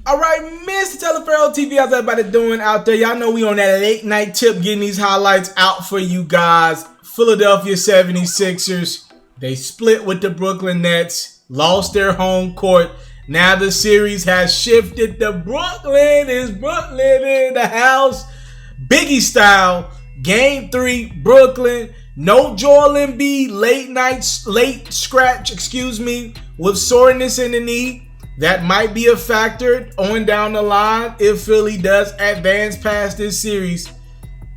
All right, Mr. Taliaferro TV, how's everybody doing out there? Y'all know we on that late night tip getting these highlights out for you guys. Philadelphia 76ers, they split with the Brooklyn Nets, lost their home court. Now the series has shifted to Brooklyn. Is Brooklyn in the house? Biggie style, Game 3, Brooklyn. No Joel Embiid, late scratch, with soreness in the knee. That might be a factor on down the line if Philly does advance past this series.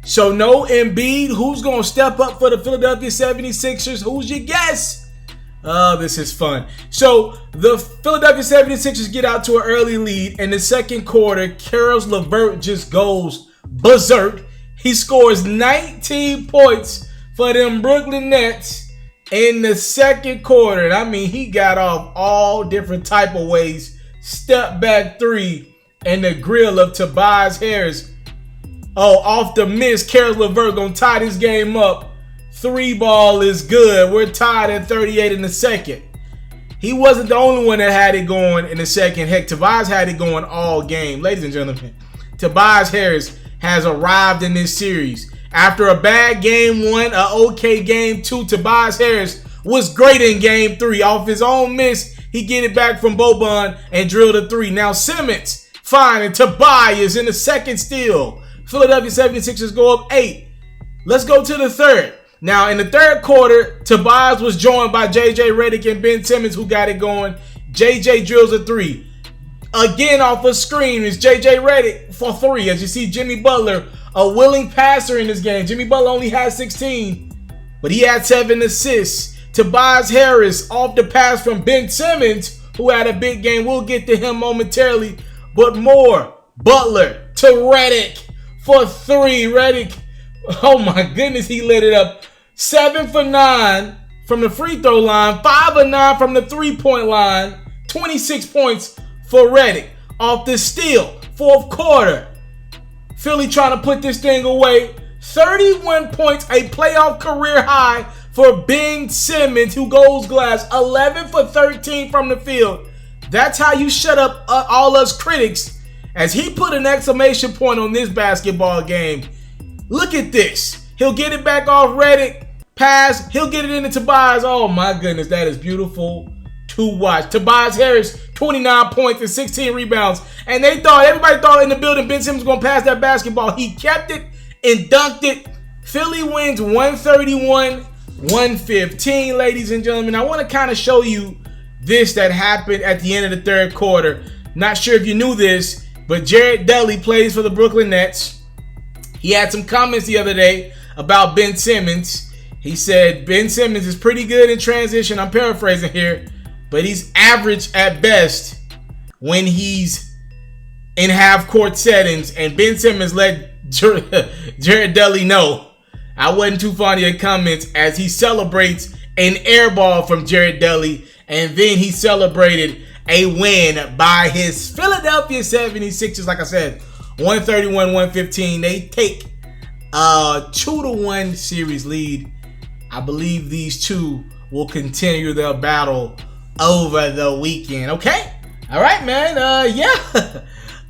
So no Embiid. Who's going to step up for the Philadelphia 76ers? Who's your guess? This is fun. So the Philadelphia 76ers get out to an early lead. In the second quarter, Caris LeVert just goes berserk. He scores 19 points for them Brooklyn Nets in the second quarter. And I mean, he got off all different type of ways. Step back three and the grill of Tobias Harris. Oh, off the miss, Caris LeVert gonna tie this game up. 3 ball is good. We're tied at 38 in the second. He wasn't the only one that had it going in the second. Heck, Tobias had it going all game. Ladies and gentlemen, Tobias Harris has arrived in this series. After a bad game 1, an okay game 2, Tobias Harris was great in game 3. Off his own miss, he get it back from Boban and drilled a 3. Now Simmons, fine, and Tobias in the second steal. Philadelphia 76ers go up 8. Let's go to the third. Now in the third quarter, Tobias was joined by J.J. Redick and Ben Simmons, who got it going. J.J. drills a 3. Again off a screen is J.J. Redick for 3. As you see, Jimmy Butler, a willing passer in this game. Jimmy Butler only had 16, but he had 7 assists. Tobias Harris off the pass from Ben Simmons, who had a big game. We'll get to him momentarily, but more. Butler to Redick for 3. Redick, oh my goodness, he lit it up. 7 for 9 from the free throw line, 5 of 9 from the 3-point line, 26 points for Redick. Off the steal, fourth quarter. Philly trying to put this thing away. 31 points, a playoff career high for Ben Simmons, who goes glass. 11 for 13 from the field. That's how you shut up all us critics, as he put an exclamation point on this basketball game. Look at this. He'll get it back off Redick. Pass. He'll get it into Tobias. Oh my goodness, that is beautiful to watch. Tobias Harris, 29 points and 16 rebounds. And everybody thought in the building Ben Simmons was going to pass that basketball. He kept it and dunked it. Philly wins 131-115, ladies and gentlemen. I want to kind of show you this that happened at the end of the third quarter. Not sure if you knew this, but Dudley plays for the Brooklyn Nets. He had some comments the other day about Ben Simmons. He said Ben Simmons is pretty good in transition. I'm paraphrasing here, but he's average at best when he's in half-court settings. And Ben Simmons let Jared Dudley know. I wasn't too fond of your comments, as he celebrates an air ball from Jared Dudley, and then he celebrated a win by his Philadelphia 76ers. Like I said, 131-115. They take a 2-1 series lead. I believe these two will continue their battle over the weekend. Okay? All right, man. Yeah.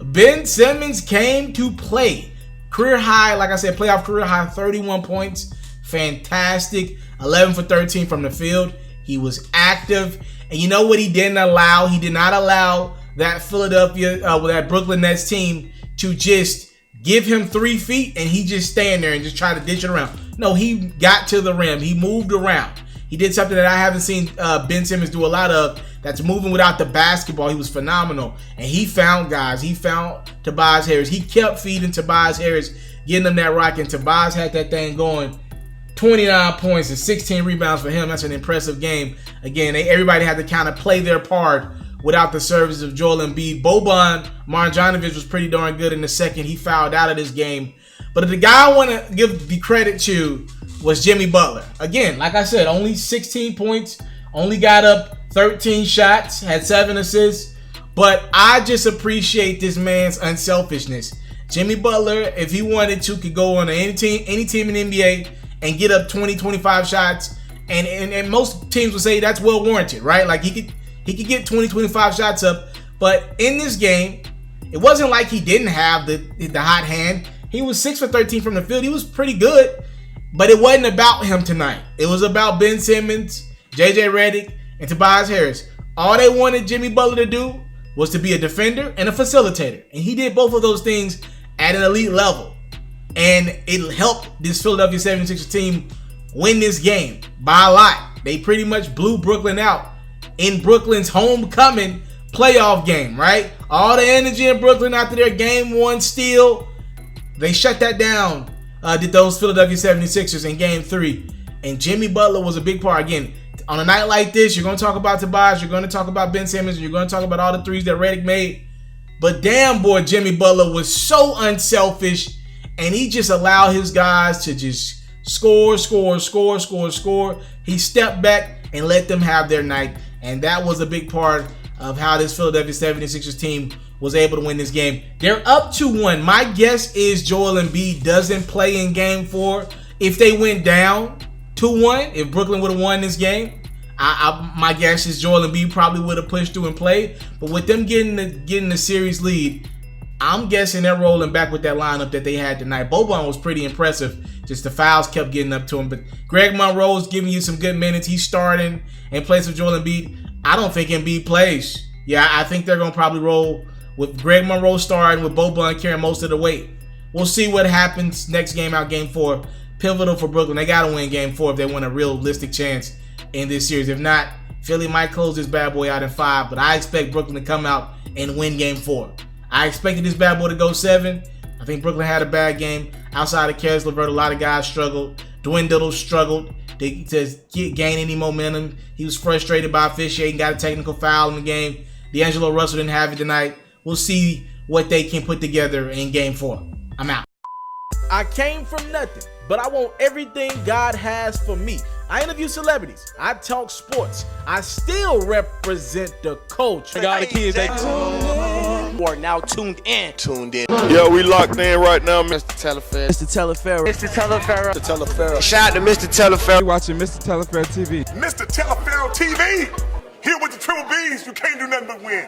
Ben Simmons came to play. Career high, like I said, playoff career high, 31 points. Fantastic. 11 for 13 from the field. He was active. And you know what he didn't allow? He did not allow that that Brooklyn Nets team to just give him 3 feet and he just stand there and just try to dish it around. No, he got to the rim. He moved around. He did something that I haven't seen Ben Simmons do a lot of. That's moving without the basketball. He was phenomenal. And he found guys. He found Tobias Harris. He kept feeding Tobias Harris, getting him that rock. And Tobias had that thing going. 29 points and 16 rebounds for him. That's an impressive game. Again, everybody had to kind of play their part without the services of Joel Embiid. Boban Marjanovic was pretty darn good in the second. He fouled out of this game. But the guy I want to give the credit to was Jimmy Butler. Again, like I said, only 16 points, only got up 13 shots, had 7 assists. But I just appreciate this man's unselfishness. Jimmy Butler, if he wanted to, could go on any team in the NBA and get up 20, 25 shots. And most teams would say that's well warranted, right? Like he could get 20, 25 shots up. But in this game, It wasn't like he didn't have the hot hand. He was 6 for 13 from the field. He was pretty good, but it wasn't about him tonight. It was about Ben Simmons, J.J. Redick, and Tobias Harris. All they wanted Jimmy Butler to do was to be a defender and a facilitator, and he did both of those things at an elite level. And it helped this Philadelphia 76ers team win this game by a lot. They pretty much blew Brooklyn out in Brooklyn's homecoming playoff game, right? All the energy in Brooklyn after their game 1 steal, they shut that down, did those Philadelphia 76ers in game 3. And Jimmy Butler was a big part. Again, on a night like this, you're going to talk about Tobias, you're going to talk about Ben Simmons, and you're going to talk about all the threes that Redick made. But damn, boy, Jimmy Butler was so unselfish, and he just allowed his guys to just score. He stepped back and let them have their night, and that was a big part of how this Philadelphia 76ers team was able to win this game. They're up 2-1. My guess is Joel Embiid doesn't play in game 4. If they went down 2-1, if Brooklyn would have won this game, my guess is Joel Embiid probably would have pushed through and played. But with them getting the series lead, I'm guessing they're rolling back with that lineup that they had tonight. Boban was pretty impressive. Just the fouls kept getting up to him. But Greg Monroe's giving you some good minutes. He's starting in place of Joel Embiid. I don't think Embiid plays. Yeah, I think they're going to probably roll with Greg Monroe starting, with Boban carrying most of the weight. We'll see what happens next game out, game 4. Pivotal for Brooklyn. They got to win game 4 if they want a realistic chance in this series. If not, Philly might close this bad boy out in 5, but I expect Brooklyn to come out and win game 4. I expected this bad boy to go 7. I think Brooklyn had a bad game. Outside of Caris LeVert, a lot of guys struggled. Dwayne Diddle struggled to gain any momentum. He was frustrated by officiating, got a technical foul in the game. D'Angelo Russell didn't have it tonight. We'll see what they can put together in game 4. I'm out. I came from nothing, but I want everything God has for me. I interview celebrities. I talk sports. I still represent the culture. I got the kids. You are now tuned in. Yeah, we locked in right now, Mr. Mr.Taliaferro. Shout out to Mr. Taliaferro. You're watching Mr.Taliaferro TV. Mr. Taliaferro TV. Here with the triple B's. You can't do nothing but win.